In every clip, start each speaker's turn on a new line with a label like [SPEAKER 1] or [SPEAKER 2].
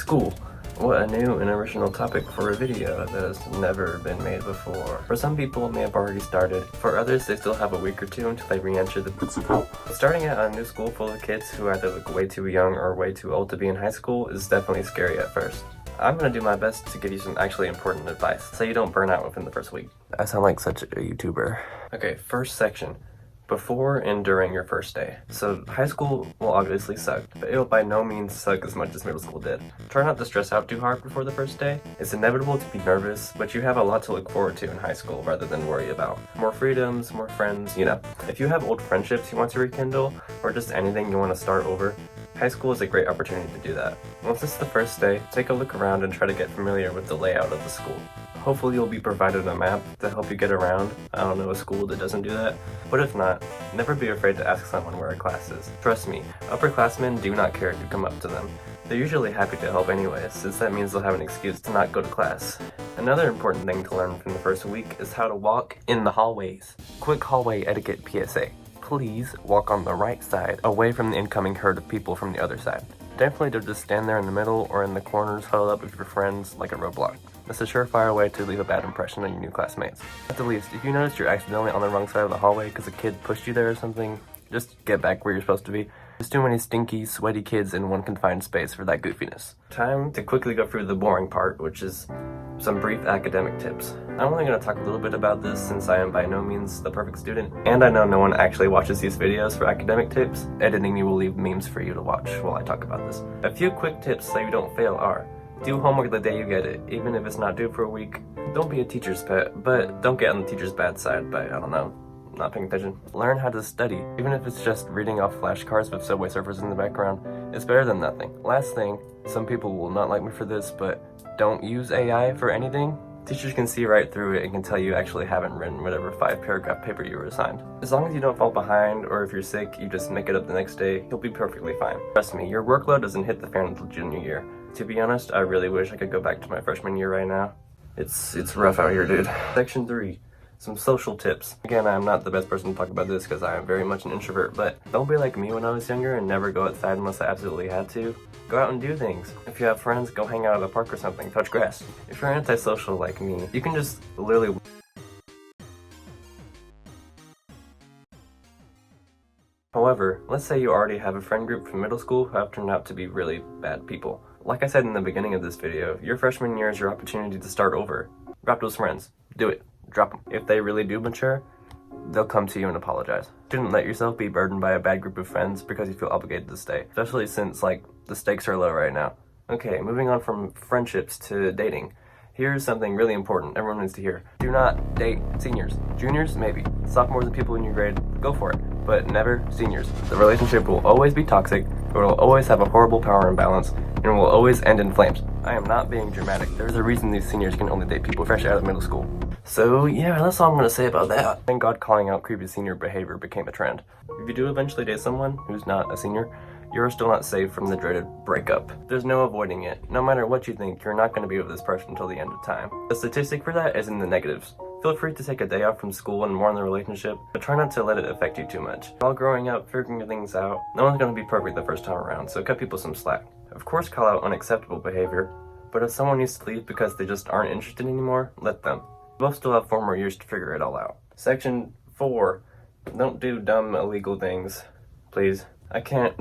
[SPEAKER 1] School. What a new and original topic for a video that has never been made before. For some people, it may have already started. For others, they still have a week or two until they re-enter the school. Starting at a new school full of kids who either look way too young or way too old to be in high school is definitely scary at first. I'm gonna do my best to give you some actually important advice so you don't burn out within the first week. I sound like such a YouTuber. Okay, first section. Before and during your first day. So high school will obviously suck, but it will by no means suck as much as middle school did. Try not to stress out too hard before the first day. It's inevitable to be nervous, but you have a lot to look forward to in high school rather than worry about. More freedoms, more friends, you know. If you have old friendships you want to rekindle, or just anything you want to start over, high school is a great opportunity to do that. Once it's the first day, take a look around and try to get familiar with the layout of the school. Hopefully you'll be provided a map to help you get around. I don't know a school that doesn't do that. But if not, never be afraid to ask someone where a class is. Trust me, upperclassmen do not care if you come up to them. They're usually happy to help anyways, since that means they'll have an excuse to not go to class. Another important thing to learn from the first week is how to walk in the hallways. Quick hallway etiquette PSA. Please walk on the right side, away from the incoming herd of people from the other side. Definitely don't just stand there in the middle or in the corners huddled up with your friends like a roadblock. That's a surefire way to leave a bad impression on your new classmates. At the least, if you notice you're accidentally on the wrong side of the hallway because a kid pushed you there or something, just get back where you're supposed to be. There's too many stinky, sweaty kids in one confined space for that goofiness. Time to quickly go through the boring part, which is some brief academic tips. I'm only going to talk a little bit about this since I am by no means the perfect student, and I know no one actually watches these videos for academic tips. Editing me will leave memes for you to watch while I talk about this. A few quick tips so you don't fail are: do homework the day you get it, even if it's not due for a week. Don't be a teacher's pet, but don't get on the teacher's bad side by, I don't know, not paying attention. Learn how to study, even if it's just reading off flashcards with Subway Surfers in the background. It's better than nothing. Last thing, some people will not like me for this, but don't use AI for anything. Teachers can see right through it and can tell you actually haven't written whatever 5-paragraph paper you were assigned. As long as you don't fall behind, or if you're sick, you just make it up the next day, you'll be perfectly fine. Trust me, your workload doesn't hit the fan until junior year. To be honest, I really wish I could go back to my freshman year right now. It's rough out here, dude. Section 3. Some social tips. Again, I'm not the best person to talk about this because I am very much an introvert, but don't be like me when I was younger and never go outside unless I absolutely had to. Go out and do things. If you have friends, go hang out at a park or something, touch grass. If you're antisocial like me, you can just literally However, let's say you already have a friend group from middle school who have turned out to be really bad people. Like I said in the beginning of this video, your freshman year is your opportunity to start over. Drop those friends. Do it. Drop them. If they really do mature, they'll come to you and apologize. Shouldn't let yourself be burdened by a bad group of friends because you feel obligated to stay, especially since, like, the stakes are low right now. Okay, moving on from friendships to dating. Here's something really important everyone needs to hear. Do not date seniors. Juniors, maybe. Sophomores and people in your grade, go for it. But never seniors. The relationship will always be toxic, it will always have a horrible power imbalance, and it will always end in flames. I am not being dramatic. There's a reason these seniors can only date people fresh out of middle school. So yeah, that's all I'm gonna say about that. Thank God calling out creepy senior behavior became a trend. If you do eventually date someone who's not a senior, you're still not safe from the dreaded breakup. There's no avoiding it. No matter what you think, you're not going to be with this person until the end of time. The statistic for that is in the negatives. Feel free to take a day off from school and mourn the relationship, but try not to let it affect you too much. While growing up, figuring things out, no one's going to be perfect the first time around, so cut people some slack. Of course, call out unacceptable behavior, but if someone needs to leave because they just aren't interested anymore, let them. You both still have 4 more years to figure it all out. Section 4. Don't do dumb, illegal things. Please. I can't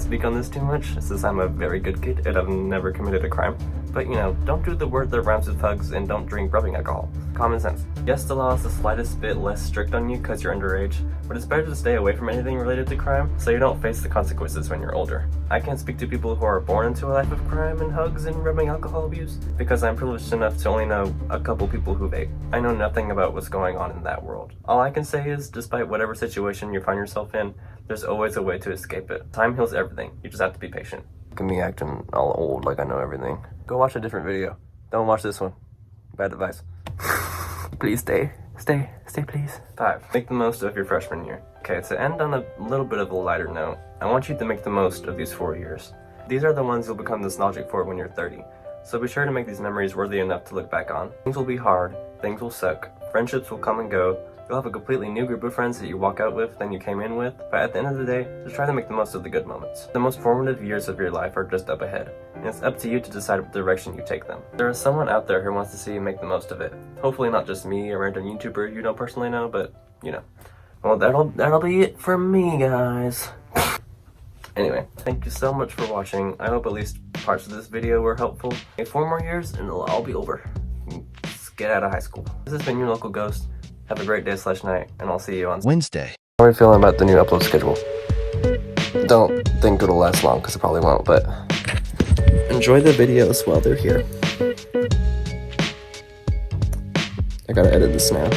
[SPEAKER 1] speak on this too much, since I'm a very good kid and I've never committed a crime. But you know, don't do the word that rhymes with hugs and don't drink rubbing alcohol. Common sense. Yes, the law is the slightest bit less strict on you because you're underage, but it's better to stay away from anything related to crime so you don't face the consequences when you're older. I can't speak to people who are born into a life of crime and hugs and rubbing alcohol abuse because I'm privileged enough to only know a couple people who vape. I know nothing about what's going on in that world. All I can say is, despite whatever situation you find yourself in, there's always a way to escape it. Time heals everything. You just have to be patient. Look at me acting all old like I know everything. Go watch a different video. Don't watch this one. Bad advice. Please stay, please. 5. Make the most of your freshman year. Okay, to end on a little bit of a lighter note, I want you to make the most of these 4 years. These are the ones you'll become nostalgic for when you're 30. So be sure to make these memories worthy enough to look back on. Things will be hard, things will suck, friendships will come and go, You'll have a completely new group of friends that you walk out with than you came in with, but at the end of the day, just try to make the most of the good moments. The most formative years of your life are just up ahead, and it's up to you to decide what direction you take them. There is someone out there who wants to see you make the most of it. Hopefully not just me, a random YouTuber you don't personally know, but, you know. Well, that'll be it from me, guys. Anyway, thank you so much for watching. I hope at least parts of this video were helpful. 4 more years and it'll all be over. Just get out of high school. This has been your local ghost. Have a great day/night, and I'll see you on
[SPEAKER 2] Wednesday.
[SPEAKER 1] How are you feeling about the new upload schedule? Don't think it'll last long, because it probably won't, but enjoy the videos while they're here. I gotta edit this now.